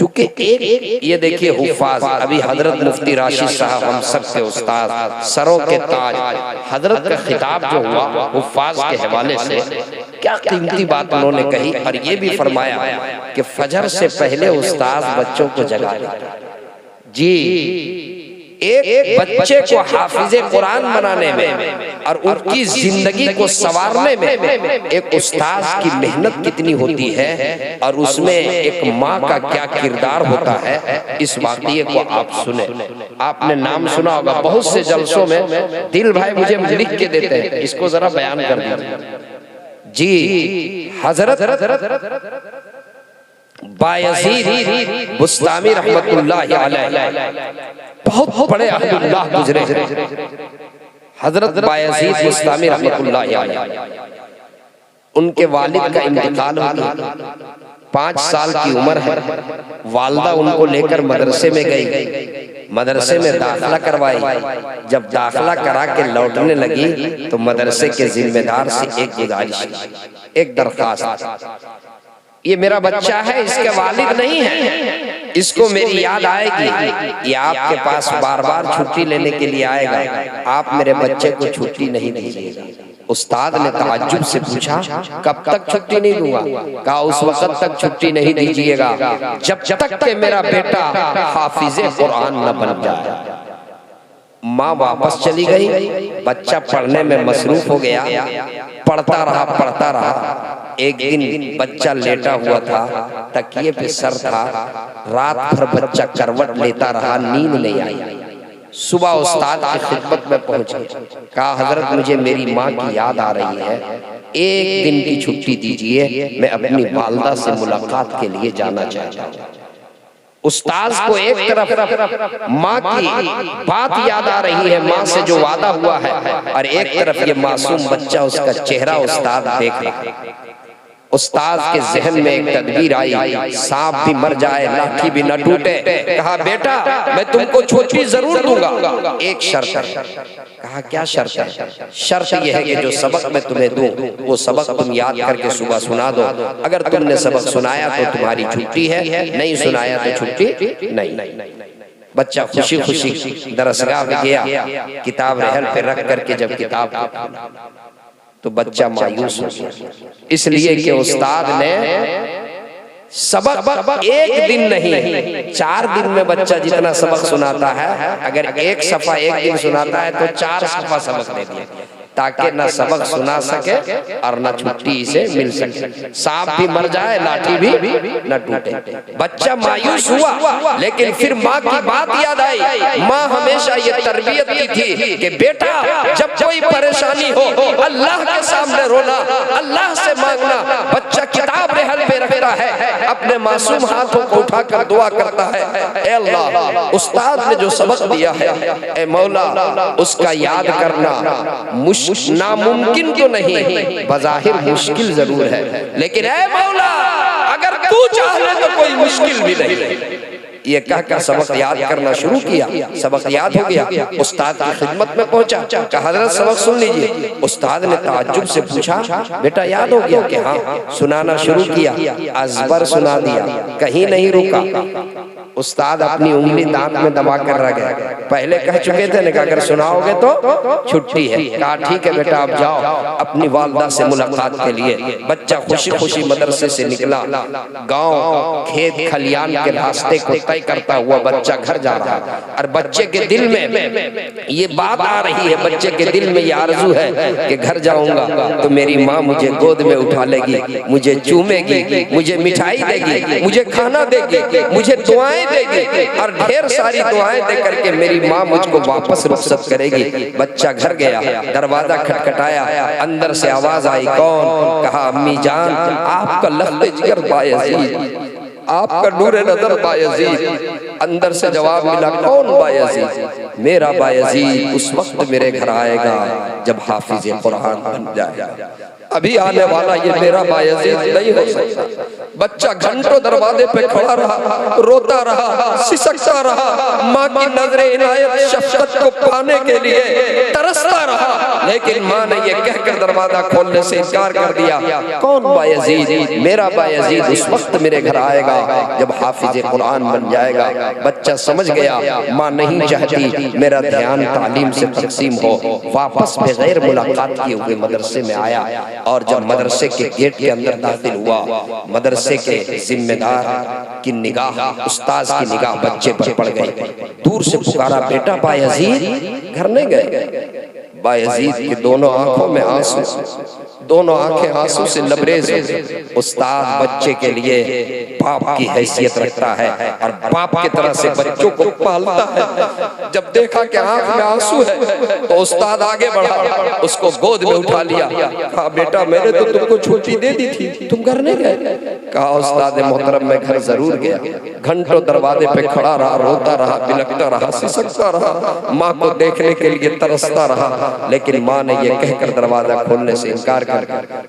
चूंकि एक ये देखिए हुफ्फाज, अभी हजरत मुफ्ती राशिद साहब हम सबके उस्ताद, सरों के ताज, हजरत का खिताब जो हुआ हुफ्फाज के हवाले से, क्या कीमती बात उन्होंने कही। और ये भी फरमाया कि फजर से पहले उस्ताद बच्चों को जगा देता। जी, एक बच्चे को हाफिजे कुरान बनाने में और उनकी जिंदगी को संवारने में एक उस्ताद की मेहनत कितनी होती है और उसमें एक माँ का क्या किरदार होता है, इस वाक़ये को आप सुने। आपने नाम सुना होगा बहुत से जलसों में, दिल भाई मुझे लिख के देते हैं, इसको जरा बयान कर दीजिए। जी, हजरत बायज़ीद बुस्तामी रहमतुल्लाहि अलैह बहुत बड़े अहलुल्लाह गुजरे। हजरत बायज़ीद बुस्तामी रहमतुल्लाहि अलैह, उनके वालिद का इंतकाल हो गया, 5 साल की उम्र है। वालिदा उनको लेकर मदरसे में गई, मदरसे में दाखिला करवाई। जब दाखिला करा के लौटने लगी तो मदरसे के जिम्मेदार से एक गुजारिश, एक दरख्वास्त, ये मेरा बच्चा है, इसके वालिद नहीं है, इसको मेरी याद आएगी, ये आपके पास बार बार छुट्टी लेने के लिए आएगा, आप मेरे बच्चे को छुट्टी नहीं दीजिएगा। उस्ताद ने ताज्जुब से पूछा, कब तक छुट्टी नहीं दूंगा? कहा उस वक्त तक छुट्टी नहीं दीजिएगा जब तक कि मेरा बेटा हाफिजे कुरान न बन जाए। माँ वापस चली गई, बच्चा पढ़ने में मसरूफ हो गया, पढ़ता रहा। एक दिन बच्चा लेटा हुआ था, तकिए पे सर था, रात भर बच्चा करवट लेता रहा, नींद नहीं आई। सुबह उस्ताद की खिदमत में पहुंचे, कहा हजरत मुझे मेरी माँ की याद आ रही है, एक दिन की छुट्टी दीजिए, मैं अपनी वालिदा से मुलाकात के लिए जाना चाहता हूँ। उस्ताद को एक तरफ माँ की बात याद आ रही है, माँ से जो वादा हुआ है, और एक तरफ ये मासूम बच्चा, उसका चेहरा उस्ताद देख रहा है। उस्ताद के जहन में एक तदबीर आई, सांप भी मर जाए लाठी भी न टूटे। कहा बेटा मैं तुमको छुट्टी जरूर दूंगा, एक शर्त है। कहा क्या शर्त है? शर्त यह है कि जो सबक मैं तुम्हें दूं वो सबक तुम याद करके सुबह सुना दो, अगर तुमने सबक सुनाया तो तुम्हारी छुट्टी है, नहीं सुनाया तो छुट्टी नहीं। बच्चा खुशी खुशी दरसगाह में गया, किताब रहल पे रख करके जब किताब तो बच्चा मायूस हो गया, इसलिए कि उस्ताद ने सबक एक दिन नहीं 4 दिन में बच्चा जितना सबक सुनाता है, अगर एक सफा एक दिन सुनाता है तो 4 सफा सबक दे दिया, ताकि न सबक सुना सके और न छुट्टी से मिल सके। सांप भी मर जाए लाठी भी न टूटे। बच्चा मायूस हुआ, लेकिन फिर माँ की बात याद आई। माँ हमेशा ये तरबियत की थी कि बेटा जब कोई परेशानी हो अल्लाह के सामने रोना, अल्लाह से मांगना। बच्चा किताब रहल पे रखता है, अपने मासूम हाथों को उठाकर दुआ करता है, ए अल्लाह उस्ताद ने जो सबक दिया है, ए मौला उसका याद करना नामुमकिन तो नहीं, बज़ाहिर मुश्किल जरूर है, लेकिन ऐ मौला अगर तू चाहे तो कोई मुश्किल भी नहीं। ये कहकर सबक याद करना शुरू किया, सबक याद हो गया। उस्ताद की खिदमत में पहुंचा, कहा हजरत सबक सुन लीजिए। उस्ताद ने ताज्जुब से पूछा, बेटा याद हो गया? कि हाँ। सुनाना शुरू किया, अज़बर सुना दिया, कहीं नहीं रुका। उस्ताद अपनी उंगली दांत में दबा कर रह गए। पहले कह चुके थे ना कि अगर सुनाओगे तो छुट्टी है। कहा ठीक है बेटा आप जाओ अपनी वालिदा से मुलाकात के लिए। बच्चा खुशी खुशी मदरसे से निकला, गांव खेत खलियान के रास्ते को तय करता हुआ बच्चा घर जा रहा है। और बच्चे के दिल में ये बात आ रही है, बच्चे के दिल में ये आरज़ू है कि घर जाऊंगा तो मेरी माँ मुझे गोद में उठा लेगी, मुझे चूमेगी, मुझे मिठाई देगी, मुझे खाना देगी, मुझे दुआएं देगी, और ढेर सारी दुआएं दे करके मेरी माँ मुझको वापस रुखसत करेगी। बच्चा घर गया, दरवाजा खटखटाया, अंदर से आवाज आई, कौन? कहा अम्मी जान आपका लफ्ज़ जिगर बायज़ीद, आपका नूरे नजर बायज़ीद। अंदर से जवाब मिला, कौन बायज़ीद? मेरा बायज़ीद उस वक्त मेरे घर आएगा जब हाफिज़े कुरान बन जाएगा। अभी आने वाला ये मेरा बायजीद नहीं हो सकता। बच्चा घंटों दरवाजे पे खड़ा रहा, रोता रहा, सिसकता रहा, माँ की नजरे इनायत शफकत को पाने के लिए तरसता रहा, लेकिन माँ ने ये कहकर दरवाजा खोलने से इनकार कर दिया। कौन बायजीद? मेरा बायजीद उस वक्त मेरे घर आएगा जब हाफिज कुरान बन जाएगा। बच्चा समझ गया माँ नहीं चाहती मेरा ध्यान तालीम से तकसीम हो। वापस बगैर मुलाकात किए हुए मदरसे में आया और जब मदरसे के गेट के अंदर दाखिल हुआ, मदरसे के जिम्मेदार की निगाह, उस्ताद की निगाह बच्चे पर पड़ गई। दूर से पुकारा, बेटा बायजीद। घर नहीं गए। बायजीद की दोनों आंखों में आंसू, दोनों आंखें आंसू से लबरेज हो गई। उस्ताद बच्चे के लिए बाप की हैसियत रखता है और बाप की तरह से बच्चों को पालता है। जब देखा कि आंख में आंसू है तो उस्ताद आगे बढ़ा, उसको गोद में उठा लिया। कहा, बेटा मैंने तो तुमको छुट्टी दे दी थी, तुम घर नहीं गए? कहा, उस्ताद मोहतरम मैं घर जरूर गया। घंटों दरवाजे पे खड़ा रहा, रोता रहा, बिलखता रहा, सिसकता रहा, माँ को देखने के लिए तरसता रहा, लेकिन माँ ने ये कहकर दरवाजा खोलने से इनकार कर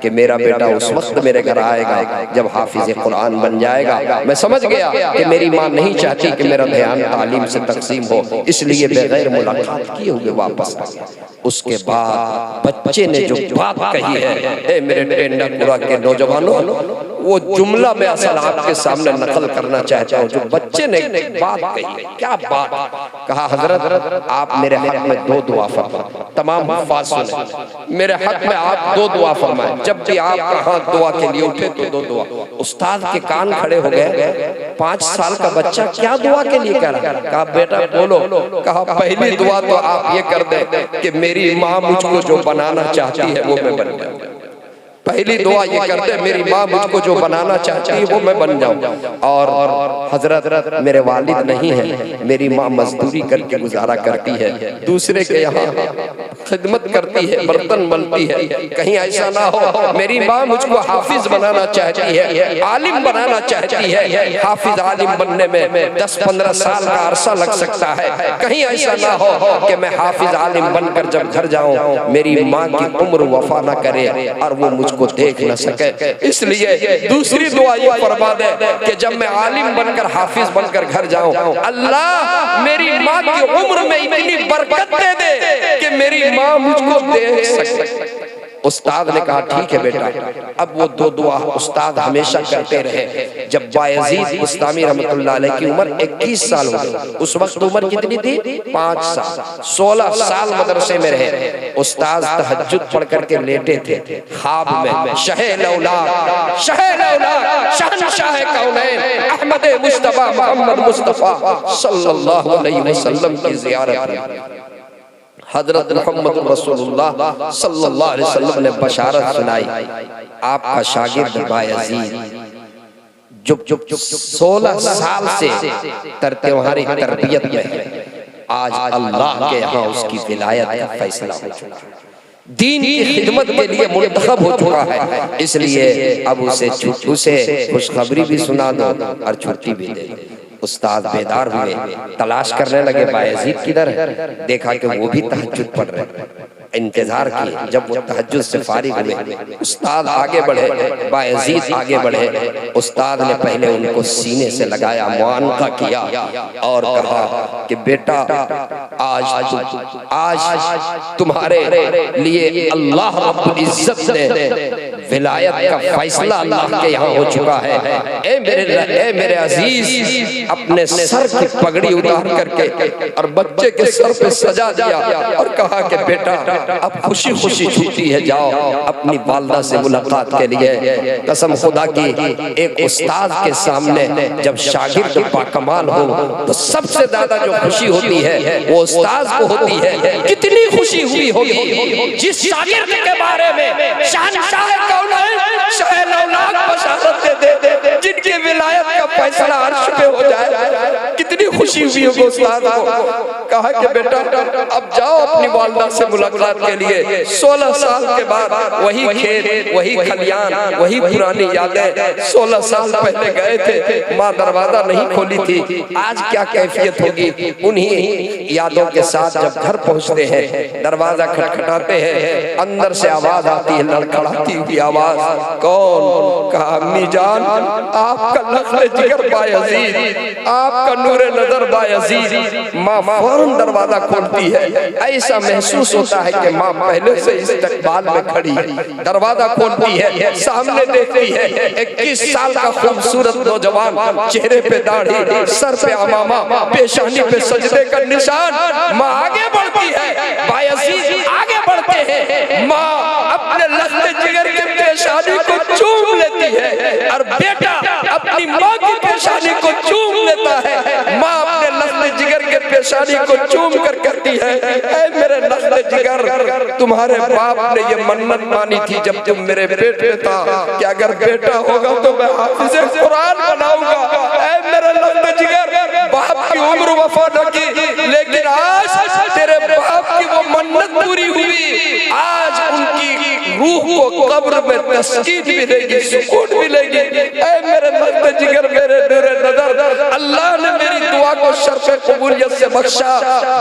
कि मेरा बेटा उस वक्त मेरे घर आएगा जब हाफिज कुरान बन जाएगा। मैं समझ गया कि मेरी माँ नहीं चाहती कि मेरा ध्यान तालीम से तकसीम हो, इसलिए बगैर मुलाकात किए हुए वापस आ गया। उसके बाद बच्चे ने जो बात कही है, ए मेरे टेंडापुरा के नौजवानों, वो जुमला मैं असल आपके सामने नकल करना चाहता हूँ। जो बच्चे ने बात कही, क्या बात कहा? हजरत आप मेरे हक में दो दुआ फरमाएं। तमाम हुफ्फाज़ सुने, मेरे हक में आप दो दुआ फरमाएं। जब भी आप कहाँ दुआ के लिए उठे तो दो दुआ। उस्ताद के कान खड़े हो गए। 5 साल का बच्चा क्या दुआ के लिए कह रहा? कहा, बेटा बोलो। कहा, पहली दुआ तो आप ये कर दे कि मेरी माँ मुझको जो बनाना चाहती है वो मैं बन जाऊं। पहली दुआ ये करते, मेरी माँ मुझको जो बनाना चाहती है वो मैं बन जाऊं। और हजरत मेरे वालिद नहीं है, मेरी माँ मजदूरी करके गुजारा करती है, दूसरे के यहाँ खिदमत करती है, बर्तन मलती है। कहीं ऐसा ना हो मेरी माँ मुझको हाफिज बनाना चाहती है, आलिम बनाना चाहती है। हाफिज आलिम बनने में 10-15 साल का अरसा लग सकता है। कहीं ऐसा ना हो कि मैं हाफिज आलिम बनकर जब घर जाऊं मेरी माँ की उम्र वफा ना करे और वो मुझको देख न सके। इसलिए दूसरी दुआ ये फरमा दे कि जब मैं आलिम बनकर हाफिज बनकर घर जाऊं, अल्लाह मेरी माँ की उम्र में इतनी बरकत दे दे कि मेरी माँ मुझको देख सके। उस्ताद ने कहा, ठीक है बेटा। अब वो दो दुआ उस्ताद हमेशा करते रहे। जब बायजीद बुस्तामी रहमतुल्लाह अलैह की उम्र 21 साल हो गई, उस वक्त उम्र कितनी थी? 5 साल। 16 साल मदरसे में रहे। उस्ताद तहज्जुद पढ़ करके लेटे थे ख्वाब में, शहंशाह कौनैन अहमद मुस्तफा मोहम्मद मुस्तफा सल्लल्लाहु अलैहि वसल्लम की ज़ियारत में हजरत मोहम्मद रसूलुल्लाह सल्लल्लाहु अलैहि वसल्लम ने बशारत सुनाई, आपका शागिर्द बायजीद जो 16 साल से तुम्हारी तरबियत में है, आज अल्लाह के यहाँ उसकी विलायत का फैसला हो चुका है, दीन की खिदमत के लिए मुंतखब हो चुका है। इसलिए अब उसे खुशखबरी भी सुना दो और छुट्टी भी दे दो। उस्ताद बेदार हुए, तलाश करने लगे बायजीद किधर है। देखा कि वो भी तहज्जुद पढ़ रहे। इंतजार किए, जब वो तहज्जुद से फारिग हुए उस्ताद आगे बढ़े, बायजीद आगे बढ़े। उस्ताद ने पहले उनको सीने से लगाया, मुआनका किया और कहा कि बेटा आज तुम्हारे लिए अल्लाह रब्बुल इज्जत ने विलायत का फैसला अल्लाह के यहाँ हो चुका है। ए मेरे अजीज, अपने सर की पगड़ी उतार करके और बच्चे के सर पे सजा दिया और कहा कि बेटा अब खुशी खुशी छुट्टी है, जाओ अपनी वालदा से मुलाकात के लिए। कसम खुदा की, एक उस्ताद के सामने जब शागिर्द बाकमाल हो तो सबसे ज्यादा जो खुशी होती है वो उस्ताद को होती है। कितनी खुशी हुई होगी जिस शागिर्द के बारे में शहंशाह कौनैन बशारत दे दे जिनकी विलायत का फैसला अर्श पे हो जाए। कितनी खुशी खुशी हुई होगी उस्ताद को। कहा कि बेटा अब जाओ अपनी वालिदा से मुलाकात के लिए। 16 साल के बाद वही खेत, वही खलियान, वही पुरानी यादें। 16 साल पहले गए थे, माँ दरवाजा नहीं खोली थी, आज क्या कैफियत होगी। उन्हीं यादों के साथ जब घर पहुंचते हैं, दरवाजा खटखटाते हैं, अंदर से आवाज आती है, लड़खड़ाती हुई आवाज। कौन? कहा अम्मी जान, आपका लख्त जिगर बायजीद, आपका नूरे नजर बायजीद। माँ फौरन दरवाजा खोलती है। ऐसा महसूस होता है कि माँ पहले से इस्तकबाल में खड़ी है। दरवाजा खोलती है, सामने देखती है 21 साल का खूबसूरत नौजवान, चेहरे पे दाढ़ी, सर पे अमामा, पेशानी पे सजदे का निशान। माँ आगे बढ़ती है, बायजीद आगे बढ़ते हैं। माँ अपने लख्त जिगर के पेशानी को चूम लेती है और बेटा अपनी माँ की पेशानी को चूम लेता है। माँ अपने लख्त जिगर के पेशानी को चूम कर कहती है, ऐ मेरे लख्त जिगर, तुम्हारे बाप ने ये मन्नत मानी थी जब तुम मेरे पेट में था कि अगर बेटा होगा तो मैं हाफिज़े कुरान बनाऊंगा। ऐ मेरे लख्त जिगर, बाप की उम्र वफा न की, लेकिन आज तेरे बाप की वो मन्नत पूरी हुई। आज उनकी रूह को कब्र में तस्कीन मिलेगी, सुकून मिलेगी। ऐ मेरे लख्त जिगर, मेरे नूरे नजर, अल्लाह ने मेरी दुआ को शर्फ़े कबूलियत से बख्शा।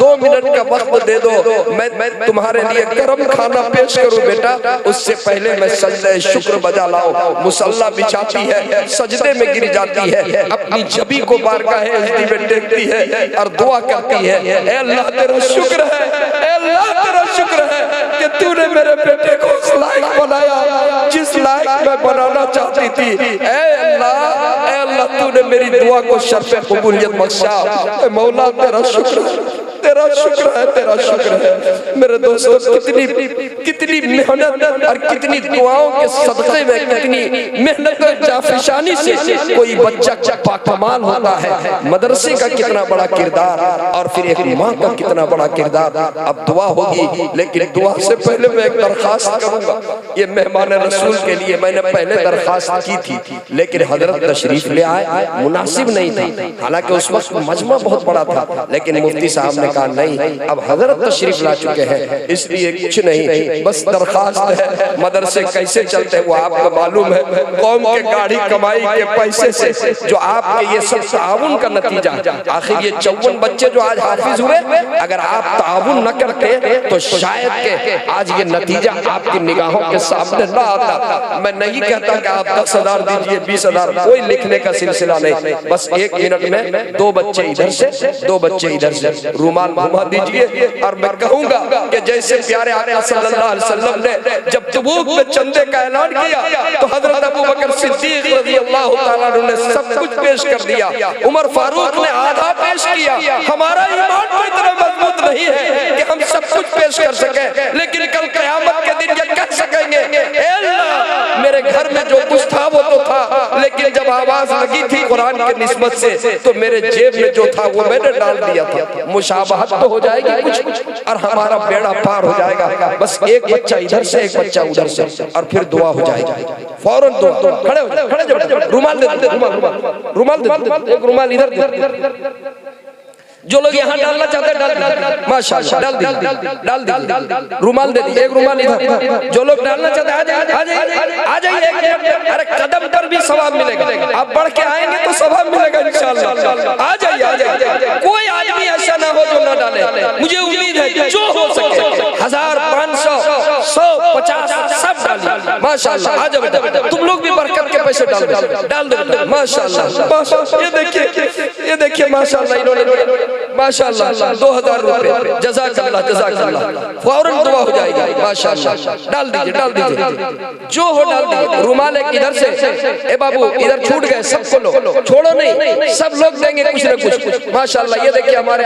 2 मिनट का वक्त दे दो, मैं तुम्हारे लिए गरम खाना पेश करूं बेटा। उससे पहले मैं सजदे शुक्र बजा लाऊं। मुसल्ला बिछाती है, सजदे में गिर जाती है, अपनी जबी को बारगाहे इज़्ज़त में टेकती है और दुआ करती है, ऐ अल्लाह तेरा शुक्र है, ऐ अल्लाह तेरा शुक्र है कि तूने मेरे बेटे को उस लायक बनाया जिस लायक मैं बनाना चाहती थी। ऐ अल्लाह तूने मेरी दुआ को शर्फ़े कबूलियत बख्शा। मौला तेरा शुक्र है, तेरा शुक्र है, तेरा शुक्र है। मेरे दोस्तों, कितनी मेहनत और कितनी दुआओं के सदक़े में, कितनी मेहनत और जाफिशानी से कोई बच्चा पाकमाल होता है। मदरसे का कितना बड़ा किरदार और फिर एक माँ का कितना बड़ा किरदार। अब दुआ होगी, लेकिन दुआ से पहले मैं एक दरखास्त करूंगा। ये मेहमान रसूल के लिए मैंने पहले दरखास्त की थी, लेकिन हजरत तशरीफ ले आए, मुनासिब नहीं था। हालांकि उस वक्त मजमा बहुत बड़ा था, लेकिन मुफ्ती साहब ने कहा नहीं, अब हजरत तशरीफ ला चुके हैं, इसलिए कुछ नहीं, बस दरखास्त है। मदरसे कैसे चलते हैं वो आपको मालूम है। कौम के गाड़ी कमाई के पैसे से जो आपके ये सब ताउन का नतीजा। आखिर ये 54 बच्चे जो आज हाफिज हुए, अगर आप ताउन न करते तो शायद के आज ये नतीजा आपकी निगाहों के सामने न आता। मैं नहीं कहता कि आप 10,000 दीजिए, 20,000, कोई लिखने का सिलसिला नहीं। बस 1 मिनट में 2 बच्चे इधर से, 2 बच्चे इधर से, रूमाल घुमा दीजिए। और मैं कहूंगा कि जैसे प्यारे आका सल्लल्लाहु अलैहि वसल्लम ने जब तबूक में चंदे का ऐलान किया तो हजरत अबू बकर सिद्दीक रज़ियल्लाहु ताला अन्हु ने सब कुछ पेश कर दिया। उमर फारूक ने आधा पेश किया। हमारा ईमान तो इतना मजबूत नहीं है कि हम सब कुछ पेश कर सके, लेकिन कल क़यामत के दिन ये कह सकेंगे, ऐ अल्लाह मेरे घर में जो कुछ था वो तो था, लेकिन जब आवाज लगी थी कुरान के निस्बत से तो मेरे जेब में जो था वो मैंने डाल दिया था। मुशाबहत तो हो जाएगी कुछ और हमारा बेड़ा पार हो जाएगा। बस एक बच्चा इधर से, एक बच्चा उधर से, और फिर दुआ हो जाएगी। फौरन दुआ। खड़े हो जाओ, खड़े जाओ, रुमाल दे, रुमाल दे, एक रुमाल इधर। जो लोग यहाँ डालना चाहते हैं डाल, माशाअल्लाह डाल दी, रुमाल दे दी, एक रुमाल इधर। जो लोग डालना चाहते हैं आ जाइए। अरे कदम पर भी सवाब मिलेगा, आप बढ़ के आएंगे तो सवाब मिलेगा इंशाअल्लाह। आ जाइए। कोई आदमी ऐसा ना हो जो ना डाले। मुझे उम्मीद है जो हो सके 1000, 500, 100, 50 सब डालिए माशाअल्लाह। आ जाओ बेटा, तुम लोग भी बरकत के पैसे डाल दो माशाअल्लाह। ये देखिए माशाअल्लाह, इन्होंने माशाअल्लाह 2000 रुपए, जज़ाकल्लाह जज़ाकल्लाह। फौरन दुआ हो जाएगी माशाअल्लाह। डाल दीजिए, जो हो डाल दीजिए। रुमाल एक इधर से, ए बाबू इधर छूट गए, सबको लो, छोड़ो नहीं, सब लोग देंगे कुछ न कुछ माशाअल्लाह। ये देखिए हमारे